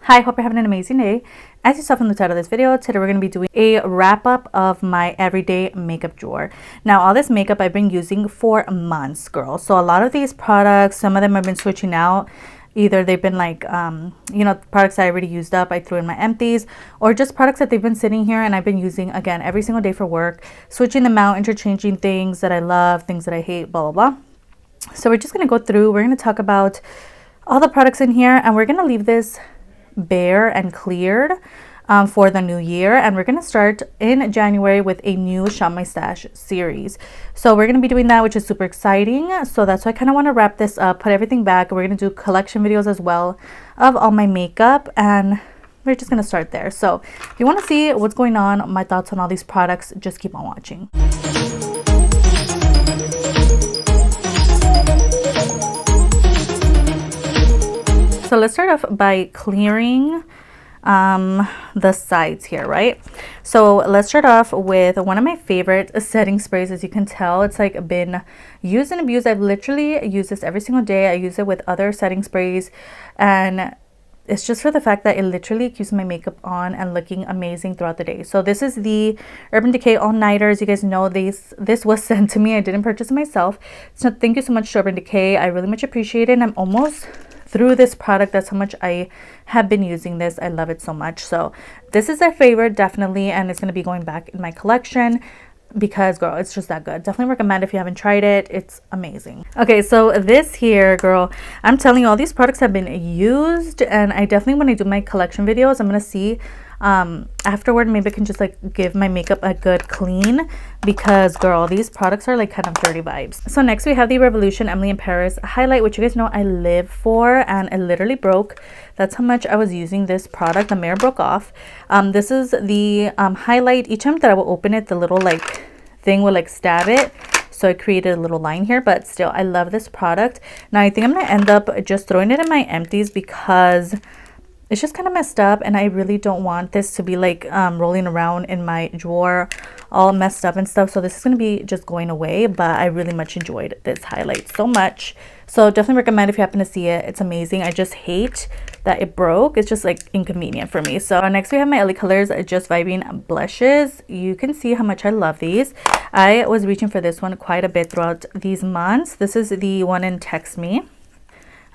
Hi, hope you're having an amazing day. As you saw from the title of this video, today we're going to be doing a wrap up of my everyday makeup drawer. Now, all this makeup I've been using for months, girl. So a lot of these products, some of them I've been switching out. Either they've been like, products I already used up, I threw in my empties, or just products that they've been sitting here and I've been using, again, every single day for work, switching them out, interchanging things that I love, things that I hate, blah, blah, blah. So we're just going to go through, we're going to talk about all the products in here, and we're going to leave this bare and cleared for the new year, and we're going to start in January with a new Shop My Stash series. So we're going to be doing that, which is super exciting. So that's why I kind of want to wrap this up, put everything back. We're going to do collection videos as well of all my makeup, and we're just going to start there. So if you want to see what's going on, my thoughts on all these products, just keep on watching. So let's start off by clearing the sides here, right? So let's start off with one of my favorite setting sprays. As you can tell, it's like been used and abused. I've literally used this every single day. I use it with other setting sprays, and it's just for the fact that it literally keeps my makeup on and looking amazing throughout the day. So this is the Urban Decay All Nighter. As you guys know, this was sent to me. I didn't purchase it myself. So thank you so much to Urban Decay. I really much appreciate it. And I'm almost through this product. That's how much I have been using this. I love it so much. So this is a favorite, definitely, and it's going to be going back in my collection because, girl, it's just that good. Definitely recommend if you haven't tried it. It's amazing. Okay, so this here, girl, I'm telling you, all these products have been used, and I definitely, when I do my collection videos, I'm going to see afterward, maybe I can just like give my makeup a good clean, because, girl, these products are like kind of dirty vibes. So next we have the Revolution Emily in Paris highlight, which you guys know I live for, and it literally broke. That's how much I was using this product. The mirror broke off. This is the highlight. Each time that I will open it, the little like thing will like stab it, so I created a little line here, but still I love this product. Now I think I'm gonna end up just throwing it in my empties because it's just kind of messed up, and I really don't want this to be like rolling around in my drawer all messed up and stuff. So this is going to be just going away, but I really much enjoyed this highlight so much. So definitely recommend if you happen to see it. It's amazing. I just hate that it broke. It's just like inconvenient for me. So next we have my LA Colors Just Vibing blushes. You can see how much I love these. I was reaching for this one quite a bit throughout these months. This is the one in Text Me.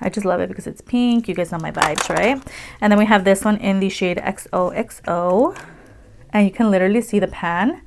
I just love it because it's pink. You guys know my vibes, right? And then we have this one in the shade XOXO. And you can literally see the pan.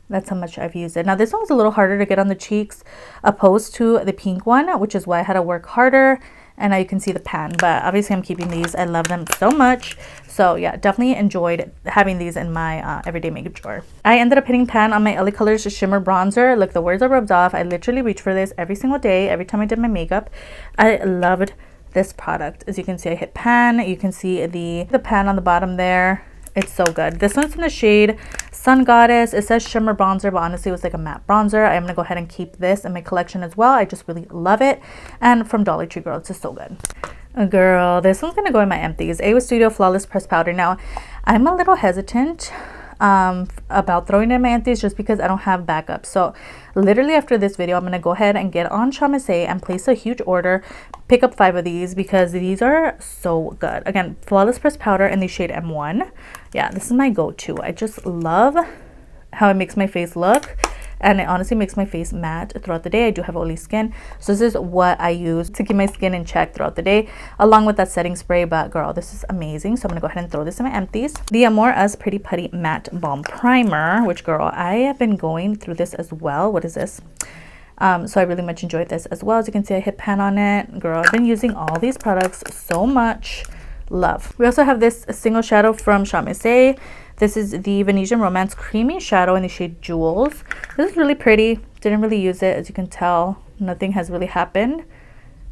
That's how much I've used it. Now, this one was a little harder to get on the cheeks opposed to the pink one, which is why I had to work harder. And now you can see the pan. But obviously, I'm keeping these. I love them so much. So, yeah, definitely enjoyed having these in my everyday makeup drawer. I ended up hitting pan on my LA Colors Shimmer Bronzer. Look, the words are rubbed off. I literally reach for this every single day, every time I did my makeup. I loved this product. As you can see, I hit pan. You can see the pan on the bottom there. It's so good. This one's in the shade Sun Goddess. It says Shimmer Bronzer, but honestly, it was like a matte bronzer. I'm going to go ahead and keep this in my collection as well. I just really love it. And from Dollar Tree, girl, it's just so good. Girl, this one's going to go in my empties. AWA Studio Flawless Pressed Powder. Now, I'm a little hesitant about throwing in my empties just because I don't have backup. So literally after this video, I'm going to go ahead and get on Shop.my and place a huge order, pick up 5 of these because these are so good. Again, Flawless Pressed Powder in the shade M1. Yeah, this is my go-to. I just love how it makes my face look, and it honestly makes my face matte throughout the day. I do have oily skin, so this is what I use to keep my skin in check throughout the day, along with that setting spray. But girl, this is amazing. So I'm gonna go ahead and throw this in my empties. The Amor Us Pretty Putty Matte Balm Primer, which, girl, I have been going through this as well. What is this? So I really much enjoyed this as well. As you can see, I hit pan on it. Girl, I've been using all these products so much. Love. We also have this single shadow from Shop.my. This is the Venetian Romance Creamy Shadow in the shade Jewels. This is really pretty. Didn't really use it. As you can tell, nothing has really happened.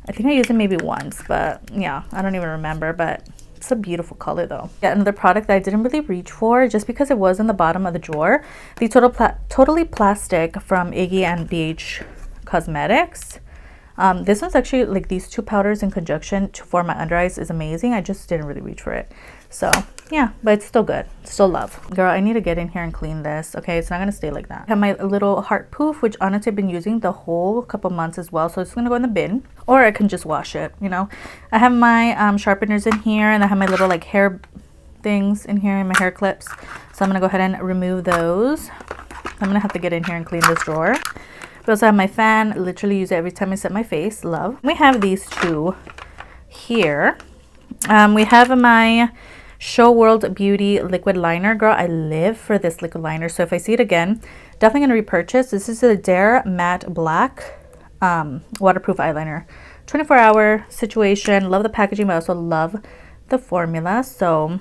I think I used it maybe once, but yeah, I don't even remember. But it's a beautiful color though. Yeah, another product that I didn't really reach for just because it was in the bottom of the drawer. The Totally Plastic from Iggy and Beige Cosmetics. This one's actually like these two powders in conjunction for my under eyes is amazing. I just didn't really reach for it. So yeah, but it's still good. Still love. Girl, I need to get in here and clean this. Okay, it's not gonna stay like that. I have my little heart poof, which honestly I've been using the whole couple months as well. So it's gonna go in the bin, or I can just wash it, you know. I have my sharpeners in here, and I have my little like hair things in here and my hair clips. So I'm gonna go ahead and remove those. I'm gonna have to get in here and clean this drawer. We also have my fan. Literally use it every time I set my face. Love. We have these two here. We have my Showorld Beauty liquid liner. Girl, I live for this liquid liner. So if I see it again, definitely gonna repurchase. This is the Dare Matte Black waterproof eyeliner. 24-hour situation. Love the packaging, but I also love the formula. So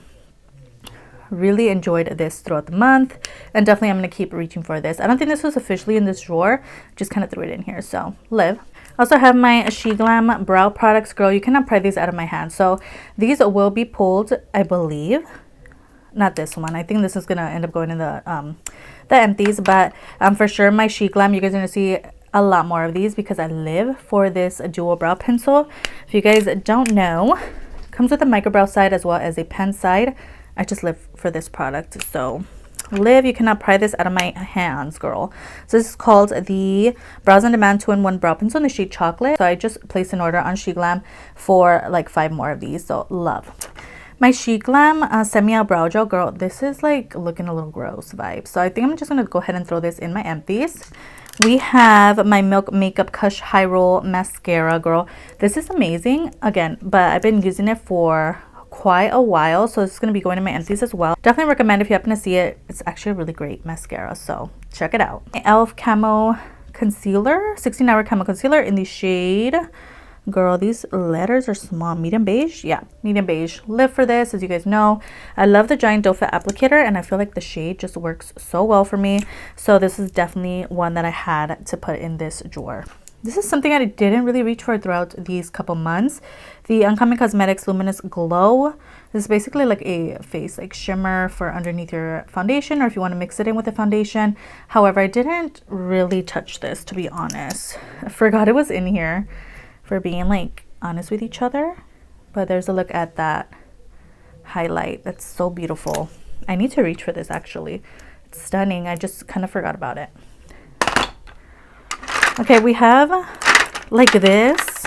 really enjoyed this throughout the month, and definitely I'm going to keep reaching for this. I don't think this was officially in this drawer, just kind of threw it in here. So live. I also have my SHEGLAM brow products. Girl, you cannot pry these out of my hand, so these will be pulled, I believe. Not this one. I think this is going to end up going in the empties, but for sure my SHEGLAM, you guys are going to see a lot more of these because I live for this dual brow pencil. If you guys don't know, comes with a micro brow side as well as a pen side. I just live for this product. So live, you cannot pry this out of my hands, girl. So this is called the Brows on Demand 2-in-1 brow pencil in the shade Chocolate. So I just placed an order on SHEGLAM for like 5 more of these. So love. My SHEGLAM semi-out brow gel. Girl, this is like looking a little gross vibe. So I think I'm just going to go ahead and throw this in my empties. We have my Milk Makeup Kush High Roll Mascara. Girl, this is amazing. Again, but I've been using it for quite a while, so it's going to be going in my empties as well. Definitely recommend if you happen to see it. It's actually a really great mascara, so check it out. e.l.f. Camo Concealer, 16-hour Camo Concealer in the shade, girl, these letters are small, medium beige. Yeah, medium beige. Live for this, as you guys know. I love the giant doe foot applicator, and I feel like the shade just works so well for me. So this is definitely one that I had to put in this drawer. This is something I didn't really reach for throughout these couple months. The Uncommon Cosmetics Luminous Glow. This is basically like a face like shimmer for underneath your foundation, or if you want to mix it in with the foundation. However, I didn't really touch this, to be honest. I forgot it was in here, for being like honest with each other. But there's a look at that highlight. That's so beautiful. I need to reach for this actually. It's stunning. I just kind of forgot about it. Okay, we have like this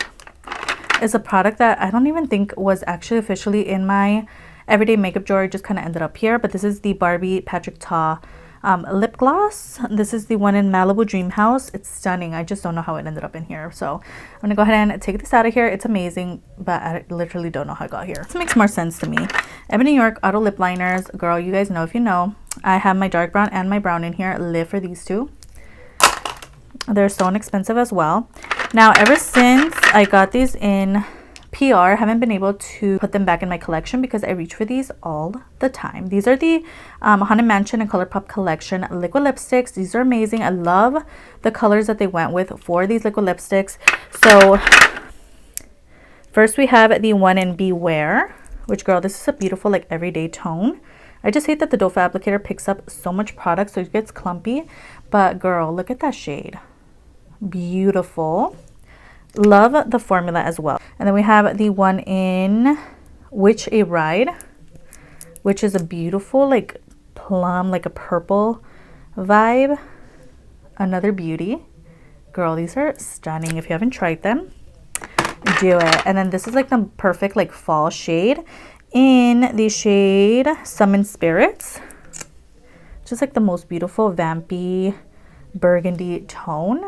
is a product that I don't even think was actually officially in my everyday makeup drawer. It just kind of ended up here, but this is the Barbie Patrick Ta lip gloss. This is the one in Malibu Dream House. It's stunning. I just don't know how it ended up in here, so I'm gonna go ahead and take this out of here. It's amazing, but I literally don't know how it got here. This makes more sense to me. Ebony York Auto Lip Liners. Girl, you guys know, if you know, I have my dark brown and my brown in here. Live for these two. They're so inexpensive as well. Now, ever since I got these in PR, I haven't been able to put them back in my collection because I reach for these all the time. These are the Haunted Mansion and ColourPop collection liquid lipsticks. These are amazing. I love the colors that they went with for these liquid lipsticks. So first we have the one in Beware, which, girl, this is a beautiful like everyday tone. I just hate that the doe foot applicator picks up so much product, so it gets clumpy. But girl, look at that shade. Beautiful. Love the formula as well. And then we have the one in Witch a Ride, which is a beautiful like plum, like a purple vibe. Another beauty. Girl, these are stunning. If you haven't tried them, do it. And then this is like the perfect like fall shade in the shade Summon Spirits. Just like the most beautiful vampy burgundy tone.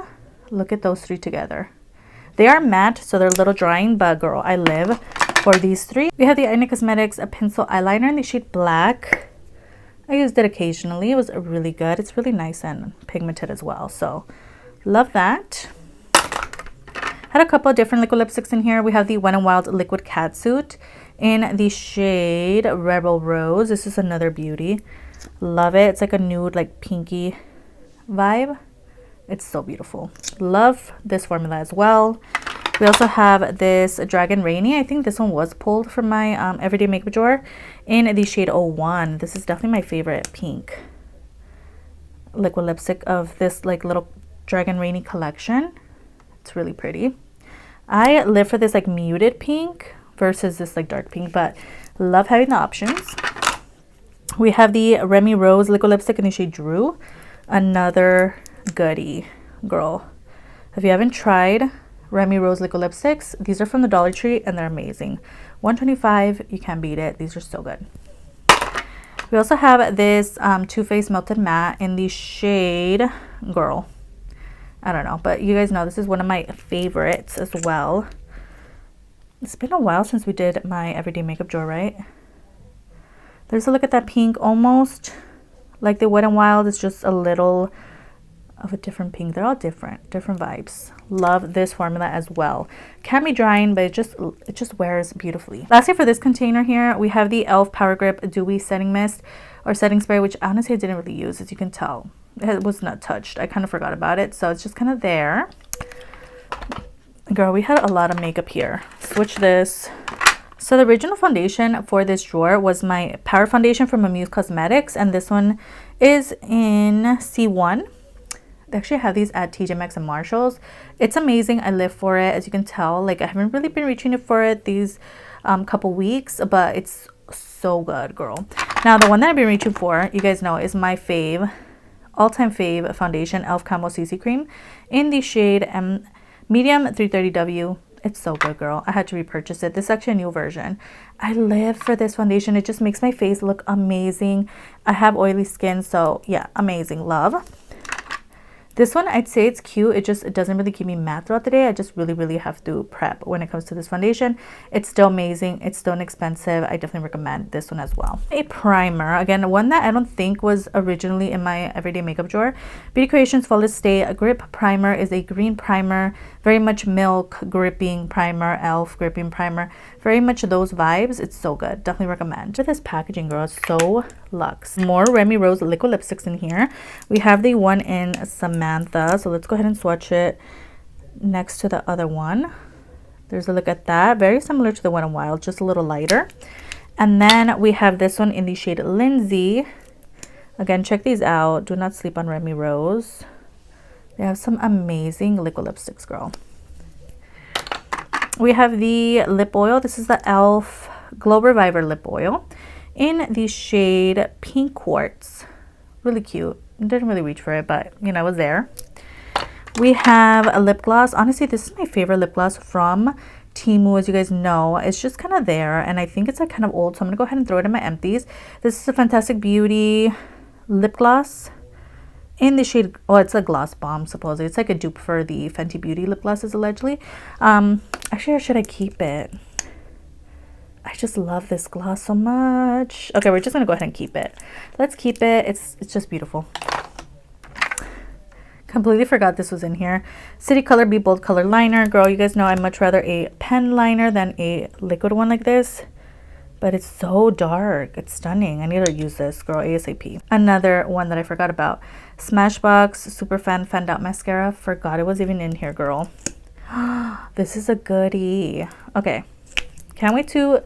Look at those three together. They are matte, so they're a little drying, but girl, I live for these three. We have the Iggy Cosmetics a pencil eyeliner in the shade Black. I used it occasionally. It was really good. It's really nice and pigmented as well, so love that. Had a couple of different liquid lipsticks in here. We have the Wet n Wild Liquid Catsuit in the shade Rebel Rose. This is another beauty. Love it. It's like a nude, like pinky vibe. It's so beautiful. Love this formula as well. We also have this Dragon Rainy. I think this one was pulled from my everyday makeup drawer in the shade 01. This is definitely my favorite pink liquid lipstick of this like little Dragon Rainy collection. It's really pretty. I live for this like muted pink versus this like dark pink, but love having the options. We have the Remy Rose liquid lipstick in the shade Drew. Another goodie, girl. If you haven't tried Remy Rose liquid lipsticks, these are from the Dollar Tree and they're amazing. $125, you can't beat it. These are so good. We also have this Too Faced Melted Matte in the shade, girl, I don't know, but you guys know this is one of my favorites as well. It's been a while since we did my everyday makeup drawer, right? There's a look at that pink, almost like the Wet n Wild. It's just a little of a different pink. They're all different vibes. Love this formula as well. Can be drying, but it just wears beautifully. Lastly, for this container here, we have the e.l.f. Power Grip Dewy Setting Mist or Setting Spray, which honestly I didn't really use, as you can tell. It was not touched. I kind of forgot about it, so it's just kind of there. Girl, we had a lot of makeup here. Switch this. So the original foundation for this drawer was my Power Foundation from Amuse Cosmetics, and this one is in C1. They actually have these at TJ Maxx and Marshalls. It's amazing. I live for it. As you can tell, like I haven't really been reaching it for it these couple weeks, but it's so good, girl. Now the one that I've been reaching for, you guys know, is my fave, all-time fave foundation, e.l.f. Camo CC Cream in the shade Medium 330W. It's so good, girl. I had to repurchase it. This is actually a new version. I live for this foundation. It just makes my face look amazing. I have oily skin, so yeah, amazing. Love. This one, I'd say it's cute. It doesn't really keep me matte throughout the day. I just really have to prep when it comes to this foundation. It's still amazing. It's still inexpensive. I definitely recommend this one as well. A primer. Again, one that I don't think was originally in my everyday makeup drawer. Beauty Creations Flawless Stay Grip Primer is a green primer. Very much milk gripping primer, e.l.f. gripping primer. Very much those vibes. It's so good. Definitely recommend. For this packaging, girl, it's so luxe. More Remy Rose liquid lipsticks in here. We have the one in Samantha, so let's go ahead and swatch it next to the other one. There's a look at that. Very similar to the Wet n Wild, just a little lighter. And then we have this one in the shade Lindsay. Again, check these out. Do not sleep on Remy Rose. They have some amazing liquid lipsticks, girl. We have the lip oil. This is the e.l.f. Glow Reviver lip oil in the shade Pink Quartz. Really cute. Didn't really reach for it, but you know, it was there. We have a lip gloss. Honestly, this is my favorite lip gloss from Temu. As you guys know, it's just kind of there, and I think it's like kind of old, so I'm gonna go ahead and throw it in my empties. This is a Fantastic Beauty lip gloss in the shade, oh, it's a gloss bomb, supposedly. It's like a dupe for the Fenty Beauty lip glosses, allegedly. Actually, or should I keep it? I just love this gloss so much. Okay, we're just gonna go ahead and keep it. Let's keep it. It's just beautiful. Completely forgot this was in here. City Color Be Bold Color Liner. Girl, you guys know I much rather a pen liner than a liquid one like this. But it's so dark. It's stunning. I need to use this, girl, ASAP. Another one that I forgot about. Smashbox Super Fan Fanned Out Mascara. Forgot it was even in here, girl. This is a goodie. Okay. Can't wait to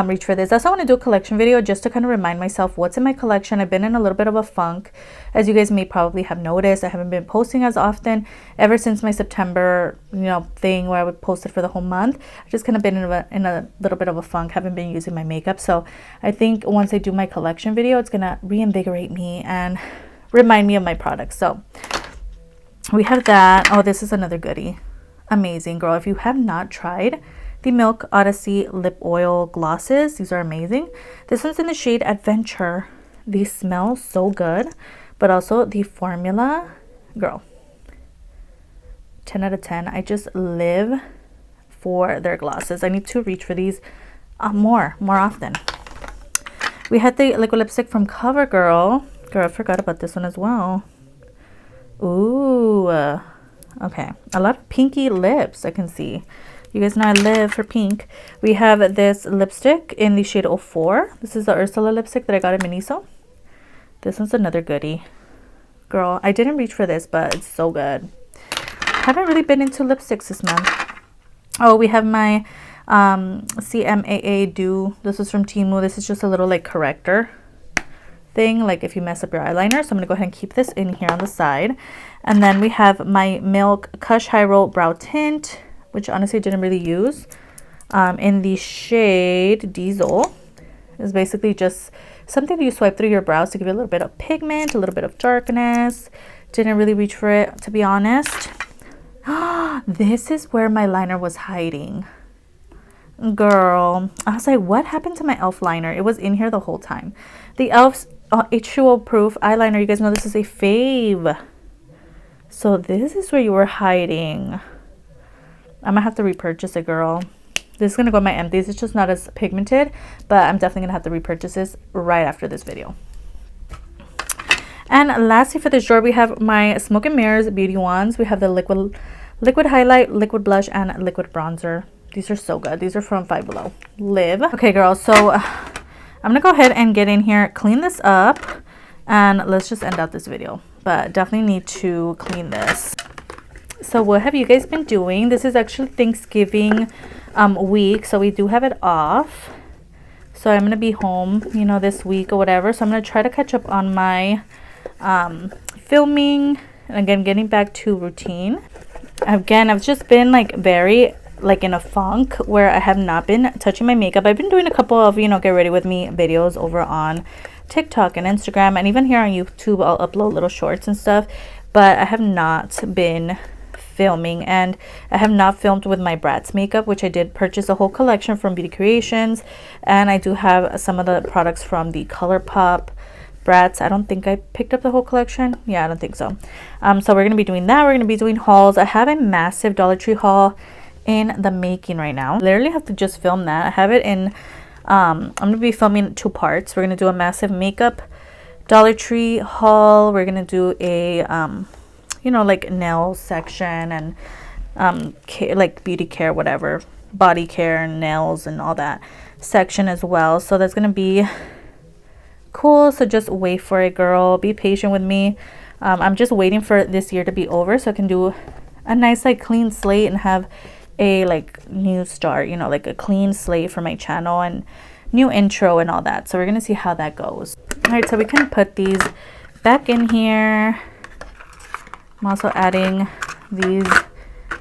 reach for this. I also want to do a collection video just to kind of remind myself what's in my collection. I've been in a little bit of a funk. As you guys may probably have noticed, I haven't been posting as often ever since my September, thing where I would post it for the whole month. I've just kind of been in a little bit of a funk. Haven't been using my makeup. So I think once I do my collection video, it's going to reinvigorate me and remind me of my products. So we have that. Oh, this is another goodie. Amazing, girl. If you have not tried the Milk Odyssey lip oil glosses, these are amazing. This one's in the shade Adventure. These smell so good, but also the formula, girl, 10 out of 10. I just live for their glosses. I need to reach for these more often. We had the liquid lipstick from CoverGirl. Girl, I forgot about this one as well. Ooh, okay, a lot of pinky lips I can see. You guys know I live for pink. We have this lipstick in the shade 04. This is the Ursula lipstick that I got at Miniso. This one's another goodie. Girl, I didn't reach for this, but it's so good. Haven't really been into lipsticks this month. Oh, we have my CMAA Dew. This is from Temu. This is just a little like corrector thing, like if you mess up your eyeliner. So I'm gonna go ahead and keep this in here on the side. And then we have my Milk Kush High Roll Brow Tint. which honestly I didn't really use, in the shade Diesel. It's basically just something you swipe through your brows to give you a little bit of pigment, a little bit of darkness. Didn't really reach for it, to be honest. This is where my liner was hiding. Girl, I was like, what happened to my e.l.f. liner? It was in here the whole time. The e.l.f.'s H2O proof eyeliner, you guys know this is a fave. So this is where you were hiding. I'm gonna have to repurchase it, girl. This is gonna go in my empties. It's just not as pigmented, but I'm definitely gonna have to repurchase this right after this video. And lastly, for this drawer, we have my Smoke and Mirrors beauty wands. We have the liquid highlight, liquid blush, and liquid bronzer. These are so good. These are from Five Below. Live. Okay, girls, so I'm gonna go ahead and get in here, clean this up, and let's just end out this video. But definitely need to clean this. So what have you guys been doing? This is actually Thanksgiving week, so we do have it off. So I'm gonna be home, you know, this week or whatever. So I'm gonna try to catch up on my filming, and again, getting back to routine. Again, I've just been like very like in a funk where I have not been touching my makeup. I've been doing a couple of, you know, get ready with me videos over on TikTok and Instagram, and even here on YouTube I'll upload little shorts and stuff, but I have not been filming, and I have not filmed with my Bratz makeup, which I did purchase a whole collection from Beauty Creations, and I do have some of the products from the ColourPop Bratz. I don't think I picked up the whole collection. Yeah, I don't think so. So we're gonna be doing that. We're gonna be doing hauls. I have a massive Dollar Tree haul in the making right now. Literally have to just film that. I have it in I'm gonna be filming 2 parts. We're gonna do a massive makeup Dollar Tree haul. We're gonna do a you know, like nail section, and like beauty care, whatever, body care, nails, and all that section as well. So that's gonna be cool. So just wait for it, girl. Be patient with me. I'm just waiting for this year to be over so I can do a nice like clean slate and have a like new start, you know, like a clean slate for my channel and new intro and all that. So we're gonna see how that goes. All right, so we can put these back in here. I'm also adding these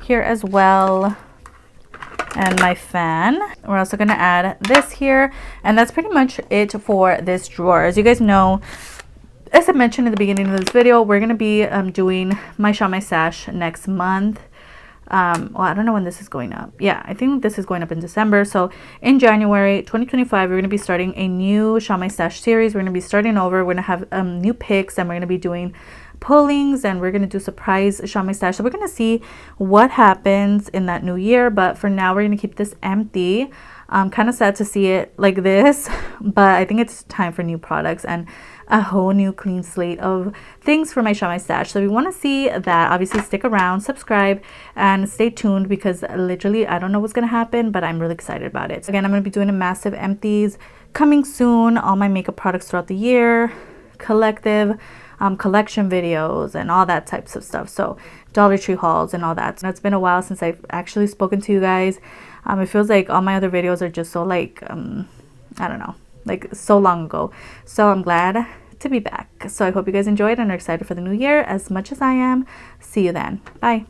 here as well, and my fan. We're also gonna add this here, and that's pretty much it for this drawer. As you guys know, as I mentioned in the beginning of this video, we're gonna be doing my Shop My Stash next month. Well, I don't know when this is going up. Yeah, I think this is going up in December. So in January 2025, we're going to be starting a new Shop My Stash series. We're going to be starting over. We're going to have new picks, and we're going to be doing pullings, and we're going to do surprise Shop My Stash. So we're going to see what happens in that new year. But for now, we're going to keep this empty. I'm kind of sad to see it like this, but I think it's time for new products and a whole new clean slate of things for my Shop My Stash. So if you want to see that, obviously stick around, subscribe, and stay tuned, because literally I don't know what's going to happen, but I'm really excited about it. So again, I'm going to be doing a massive empties coming soon, all my makeup products throughout the year, collective collection videos, and all that types of stuff. So Dollar Tree hauls and all that. So it's been a while since I've actually spoken to you guys. It feels like all my other videos are just so like I don't know, like so long ago. So I'm glad to be back. So I hope you guys enjoyed and are excited for the new year as much as I am. See you then. Bye.